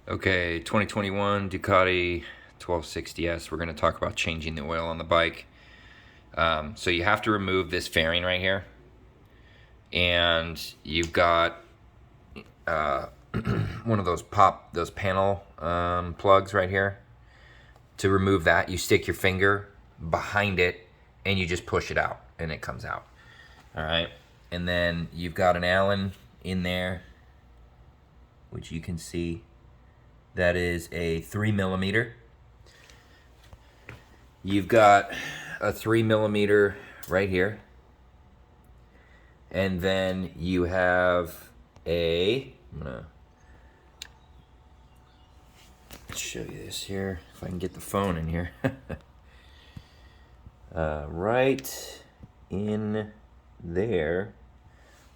Okay, 2021 Ducati 1260S. We're going to talk about changing the oil on the bike. So you have to remove this fairing right here, and you've got one of those panel plugs right here. To remove that, you stick your finger behind it and you just push it out, and it comes out. All right, and then you've got an Allen in there, which you can see. That is a 3mm. You've got a 3mm right here. And then you have I'm gonna show you this here, if I can get the phone in here. Right in there.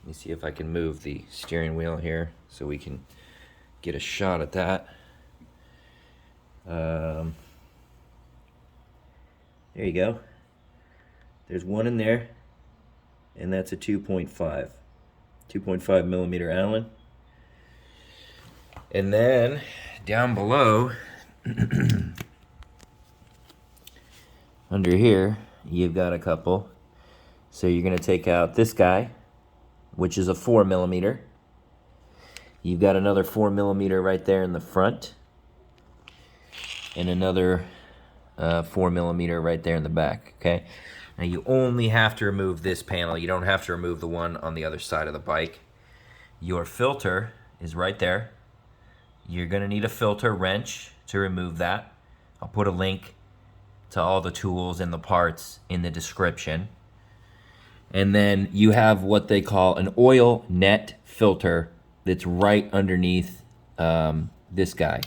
Let me see if I can move the steering wheel here so we can get a shot at that. There you go. There's one in there, and that's a 2.5 millimeter Allen. And then down below, under here, you've got a couple. So you're gonna take out this guy, which is a 4mm. You've got another 4mm right there in the front, and another 4mm right there in the back. Okay, now you only have to remove this panel. You don't have to remove the one on the other side of the bike. Your filter is right there. You're gonna need a filter wrench to remove that. I'll put a link to all the tools and the parts in the description. And then you have what they call an oil net filter that's right underneath this guy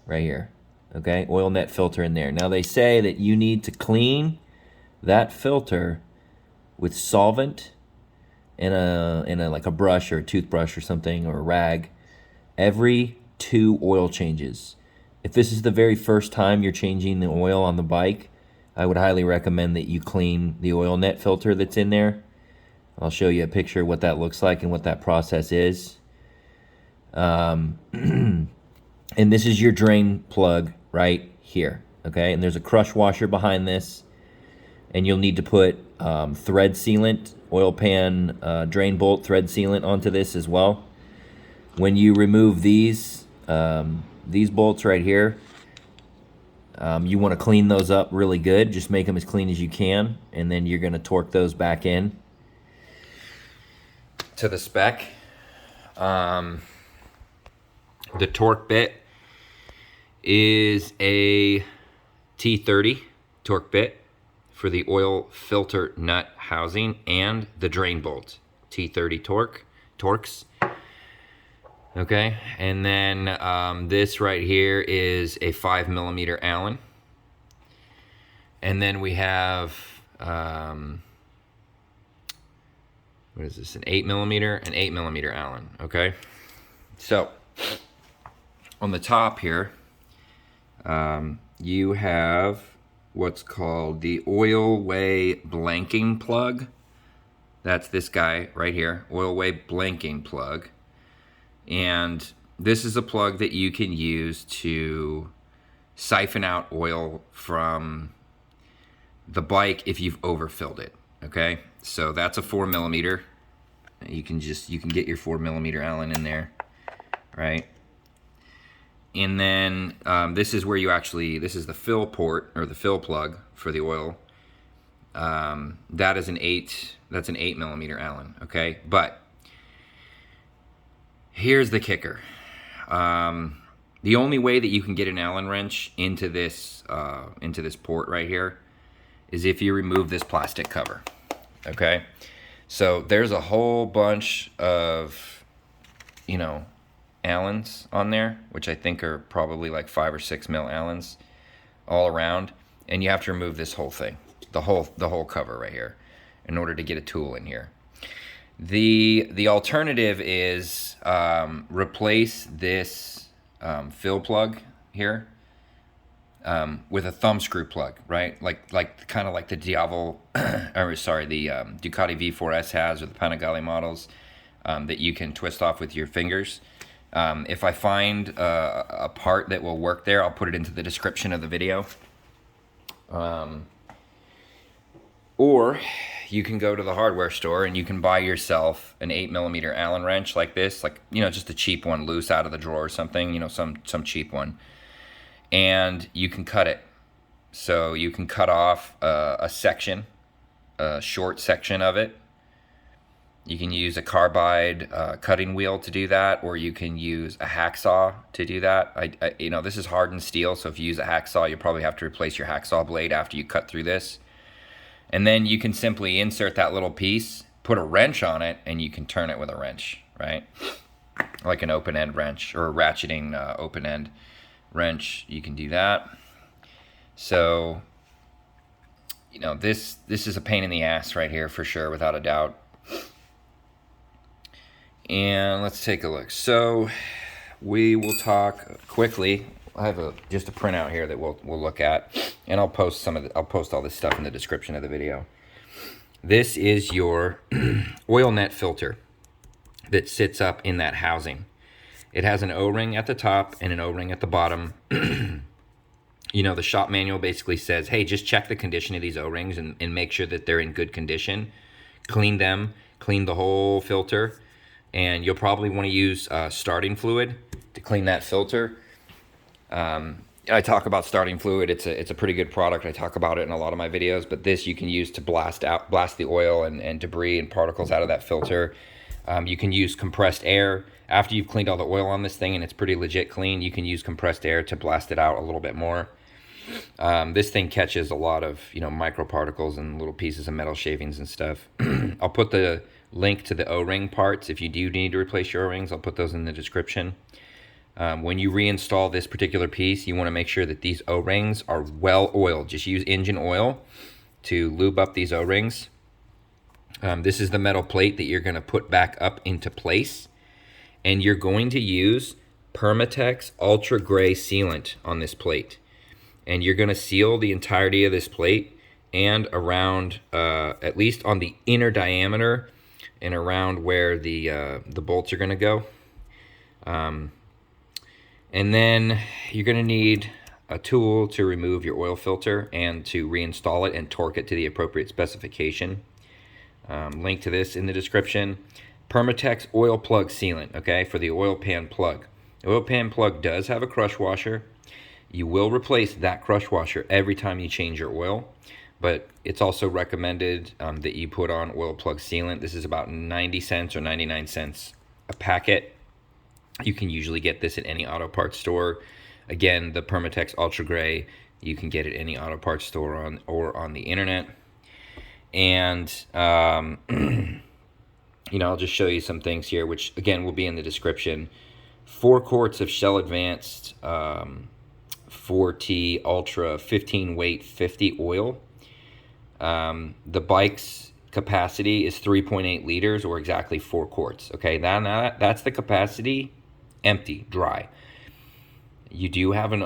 right here. Okay, oil net filter in there. Now they say that you need to clean that filter with solvent and a like a brush or a toothbrush or something, or a rag, every 2 oil changes. If this is the very first time you're changing the oil on the bike, I would highly recommend that you clean the oil net filter that's in there. I'll show you a picture of what that looks like and what that process is. And this is your drain plug right here, okay? And there's a crush washer behind this, and you'll need to put thread sealant, oil pan drain bolt thread sealant onto this as well. When you remove these bolts right here, you want to clean those up really good. Just make them as clean as you can, and then you're going to torque those back in to the spec. The torque bit is a T30 torque bit for the oil filter nut housing and the drain bolt. T30 TORX. Okay, and then this right here is a 5mm Allen. And then we have, what is this, an 8mm Allen, okay? So, on the top here, you have what's called the Oilway Blanking Plug. That's this guy right here, Oilway Blanking Plug. And this is a plug that you can use to siphon out oil from the bike if you've overfilled it, okay? So that's a 4mm. You can get your 4mm Allen in there, right? And then this is where this is the fill port, or the fill plug for the oil. That's an 8mm Allen, okay? But here's the kicker. The only way that you can get an Allen wrench into this port right here is if you remove this plastic cover, okay? So there's a whole bunch of, Allens on there, which I think are probably like 5 or 6mm Allens all around, and you have to remove this whole thing, the whole cover right here, in order to get a tool in here. The alternative is replace this fill plug here with a thumb screw plug, right? Like kind of like the Diavel, the Ducati V4S has, or the Panigale models that you can twist off with your fingers. If I find a part that will work there, I'll put it into the description of the video. Or you can go to the hardware store and you can buy yourself an 8mm Allen wrench like this, like, you know, just a cheap one, loose out of the drawer or something, you know, some cheap one. And you can cut it. So you can cut off a section, a short section of it. You can use a carbide cutting wheel to do that, or you can use a hacksaw to do that. You know, this is hardened steel, so if you use a hacksaw, you probably have to replace your hacksaw blade after you cut through this. And then you can simply insert that little piece, put a wrench on it, and you can turn it with a wrench, right? Like an open-end wrench or a ratcheting open-end wrench. You can do that. So, you know, this is a pain in the ass right here for sure, without a doubt. And let's take a look. So we will talk quickly. I have just a printout here that we'll look at, and I'll post I'll post all this stuff in the description of the video. This is your oil net filter that sits up in that housing. It has an O-ring at the top and an O-ring at the bottom. You know, the shop manual basically says, hey, just check the condition of these O-rings and make sure that they're in good condition. Clean them, clean the whole filter, and you'll probably want to use starting fluid to clean that filter. I talk about starting fluid. It's a pretty good product. I talk about it in a lot of my videos, but this you can use to blast the oil and debris and particles out of that filter. You can use compressed air. After you've cleaned all the oil on this thing and it's pretty legit clean, you can use compressed air to blast it out a little bit more. This thing catches a lot of, you know, microparticles and little pieces of metal shavings and stuff. I'll put the link to the O-ring parts. If you do need to replace your O-rings, I'll put those in the description. When you reinstall this particular piece, you want to make sure that these O-rings are well oiled. Just use engine oil to lube up these O-rings. This is the metal plate that you're going to put back up into place. And you're going to use Permatex Ultra Gray sealant on this plate. And you're going to seal the entirety of this plate and around, at least on the inner diameter and around where the bolts are going to go. And then you're going to need a tool to remove your oil filter and to reinstall it and torque it to the appropriate specification. Link to this in the description. Permatex oil plug sealant, okay, for the oil pan plug. The oil pan plug does have a crush washer. You will replace that crush washer every time you change your oil, but it's also recommended that you put on oil plug sealant. This is about 90 cents or 99 cents a packet. You can usually get this at any auto parts store. Again, the Permatex Ultra Gray, you can get at any auto parts store or on the internet. And, you know, I'll just show you some things here, which, again, will be in the description. 4 quarts of Shell Advanced 4T Ultra 15 weight 50 oil. The bike's capacity is 3.8 liters or exactly 4 quarts. Okay, that's the capacity, empty, dry. You do have an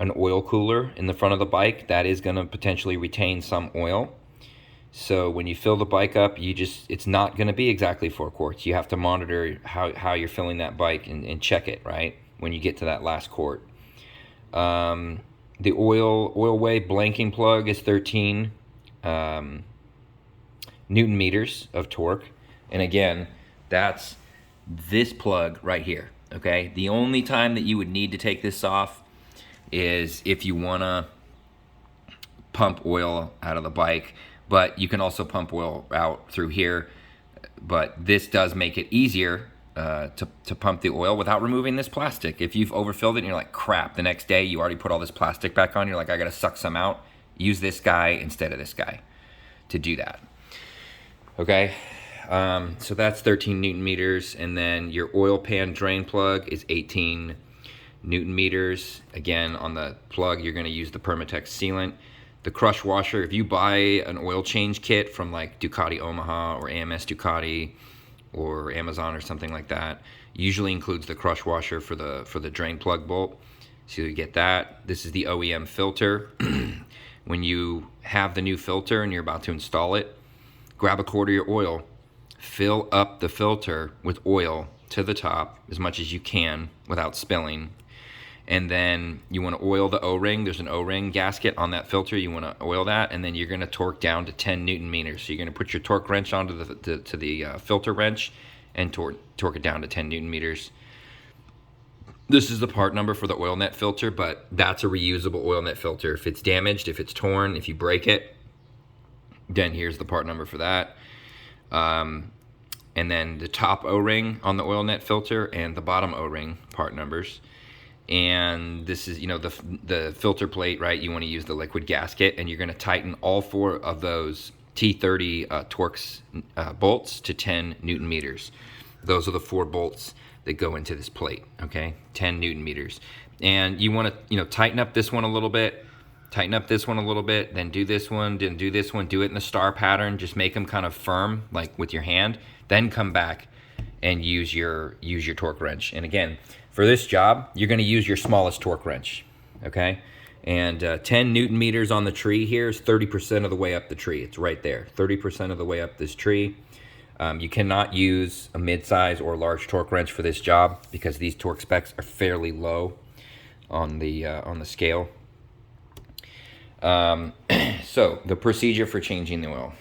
oil cooler in the front of the bike that is going to potentially retain some oil. So when you fill the bike up, it's not going to be exactly 4 quarts. You have to monitor how you're filling that bike and check it, right, when you get to that last quart. The Oilway Blanking Plug is 13 Newton meters of torque. And again, that's this plug right here, okay? The only time that you would need to take this off is if you want to pump oil out of the bike, but you can also pump oil out through here. But this does make it easier to pump the oil without removing this plastic. If you've overfilled it and you're like, crap, the next day you already put all this plastic back on, you're like, I gotta suck some out, use this guy instead of this guy to do that. Okay, so that's 13 Newton meters, and then your oil pan drain plug is 18 Newton meters. Again, on the plug, you're gonna use the Permatex sealant. The crush washer, if you buy an oil change kit from like Ducati Omaha or AMS Ducati or Amazon or something like that, usually includes the crush washer for the drain plug bolt. So you get that. This is the OEM filter. When you have the new filter and you're about to install it, grab a quart of your oil, fill up the filter with oil, to the top as much as you can without spilling. And then you want to oil the O-ring. There's an O-ring gasket on that filter. You want to oil that, and then you're going to torque down to 10 Newton meters. So you're going to put your torque wrench onto the filter wrench and torque it down to 10 Newton meters. This is the part number for the oil net filter, but that's a reusable oil net filter. If it's damaged, if it's torn, if you break it, then here's the part number for that. And then the top O-ring on the oil net filter and the bottom O-ring part numbers. And this is, you know, the filter plate, right? You want to use the liquid gasket, and you're going to tighten all 4 of those T30 TORX bolts to 10 Newton meters. Those are the 4 bolts that go into this plate, okay? 10 Newton meters. And you want to, you know, tighten up this one a little bit, tighten up this one a little bit, then do this one, then do this one, do it in the star pattern, just make them kind of firm, like with your hand, then come back and use your torque wrench. And again, for this job, you're going to use your smallest torque wrench, okay? And 10 Newton meters on the tree here is 30% of the way up the tree. It's right there, 30% of the way up this tree. You cannot use a mid-size or large torque wrench for this job because these torque specs are fairly low on the scale. So the procedure for changing the oil.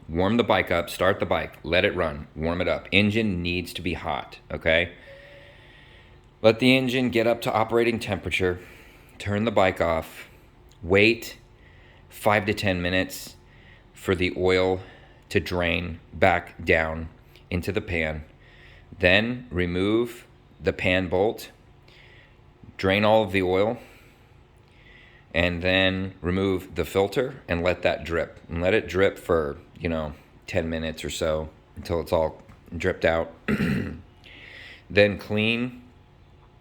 Warm the bike up, start the bike, let it run, warm it up. Engine needs to be hot, okay? Let the engine get up to operating temperature, turn the bike off, wait 5 to 10 minutes for the oil to drain back down into the pan. Then remove the pan bolt, drain all of the oil, and then remove the filter and let that drip. And let it drip for, you know, 10 minutes or so until it's all dripped out. Then clean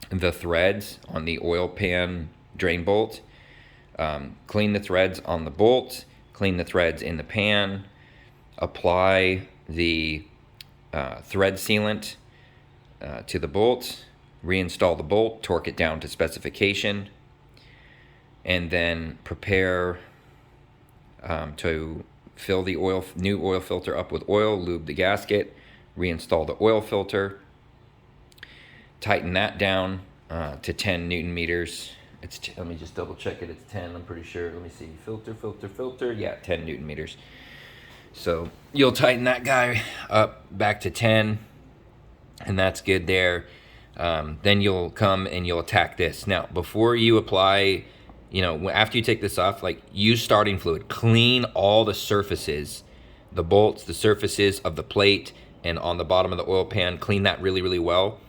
the threads on the oil pan drain bolt. Clean the threads on the bolt, clean the threads in the pan, apply the thread sealant to the bolt, reinstall the bolt, torque it down to specification, and then prepare to fill the new oil filter up with oil, lube the gasket, reinstall the oil filter, tighten that down to 10 Newton meters. Let me just double check it. It's 10, I'm pretty sure. Let me see. Filter. Yeah, 10 Newton meters. So you'll tighten that guy up back to 10, and that's good there. Then you'll come and you'll attack this. Now, before you apply, you know, after you take this off, like, use starting fluid. Clean all the surfaces, the bolts, the surfaces of the plate, and on the bottom of the oil pan. Clean that really, really well.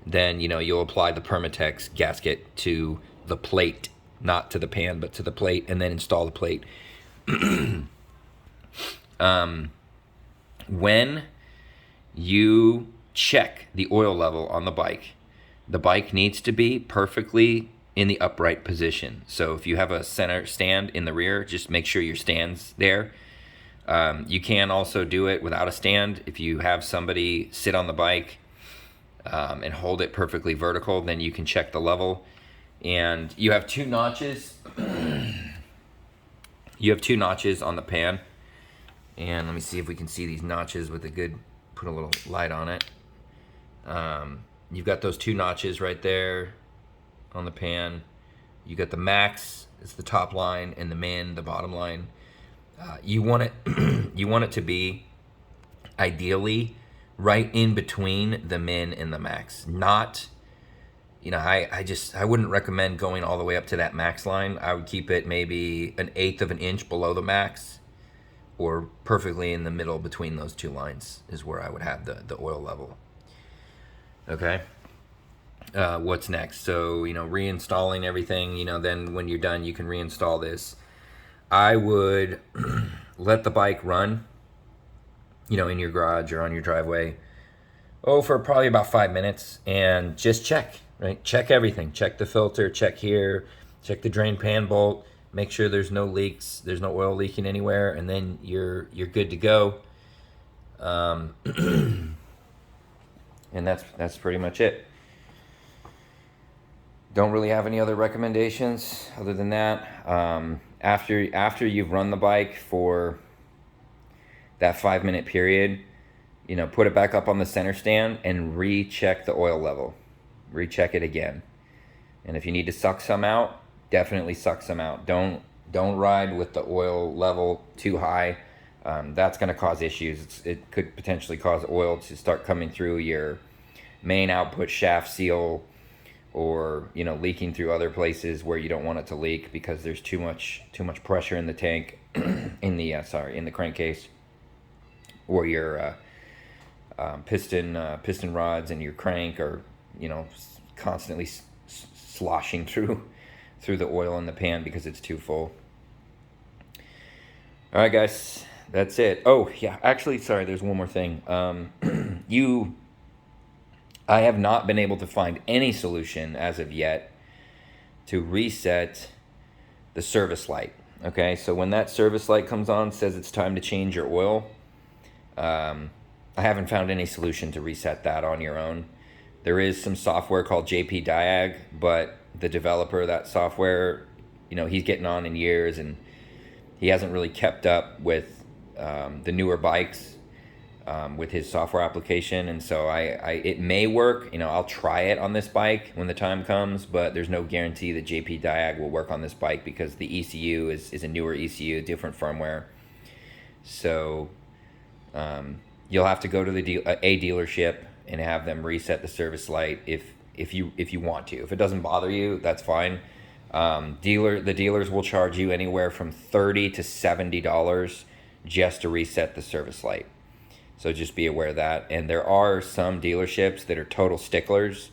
Then, you know, you'll apply the Permatex gasket to the plate, not to the pan, but to the plate, and then install the plate. When you check the oil level on the bike needs to be perfectly in the upright position. So if you have a center stand in the rear, just make sure your stand's there. You can also do it without a stand. If you have somebody sit on the bike and hold it perfectly vertical, then you can check the level. And you have 2 notches. You have 2 notches on the pan. And let me see if we can see these notches with a good, put a little light on it. You've got those 2 notches right there on the pan. You got the max, it's the top line, and the min, the bottom line. You want it you want it to be ideally right in between the min and the max. Not, you know, I wouldn't recommend going all the way up to that max line. I would keep it maybe 1/8 of an inch below the max, or perfectly in the middle between those 2 lines is where I would have the oil level. Okay. What's next? So, you know, reinstalling everything, you know, then when you're done, you can reinstall this. I would let the bike run, you know, in your garage or on your driveway, for probably about 5 minutes, and just check, right? Check everything. Check the filter, check here, check the drain pan bolt, make sure there's no leaks, there's no oil leaking anywhere, and then you're good to go. And that's pretty much it. Don't really have any other recommendations other than that. After you've run the bike for that 5-minute period, you know, put it back up on the center stand and recheck the oil level. Recheck it again. And if you need to suck some out, definitely suck some out. Don't ride with the oil level too high. That's going to cause issues. It could potentially cause oil to start coming through your main output shaft seal, or, you know, leaking through other places where you don't want it to leak because there's too much pressure in the tank, in the crankcase, or your piston rods and your crank are, you know, constantly sloshing through the oil in the pan because it's too full. All right, guys, that's it. Oh yeah, actually, sorry, there's one more thing. I have not been able to find any solution as of yet to reset the service light. Okay, so when that service light comes on, says it's time to change your oil, I haven't found any solution to reset that on your own. There is some software called JP Diag, but the developer of that software, you know, he's getting on in years and he hasn't really kept up with the newer bikes with his software application. And so it may work. You know, I'll try it on this bike when the time comes, but there's no guarantee that JP Diag will work on this bike because the ECU is a newer ECU, different firmware. So you'll have to go to a dealership and have them reset the service light if you want to. If it doesn't bother you, that's fine. The dealers will charge you anywhere from $30 to $70 just to reset the service light. So just be aware of that. And there are some dealerships that are total sticklers,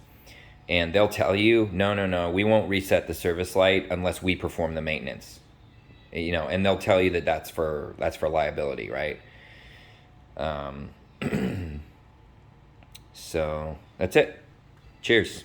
and they'll tell you, no, we won't reset the service light unless we perform the maintenance. You know, and they'll tell you that that's for liability, right? So that's it. Cheers.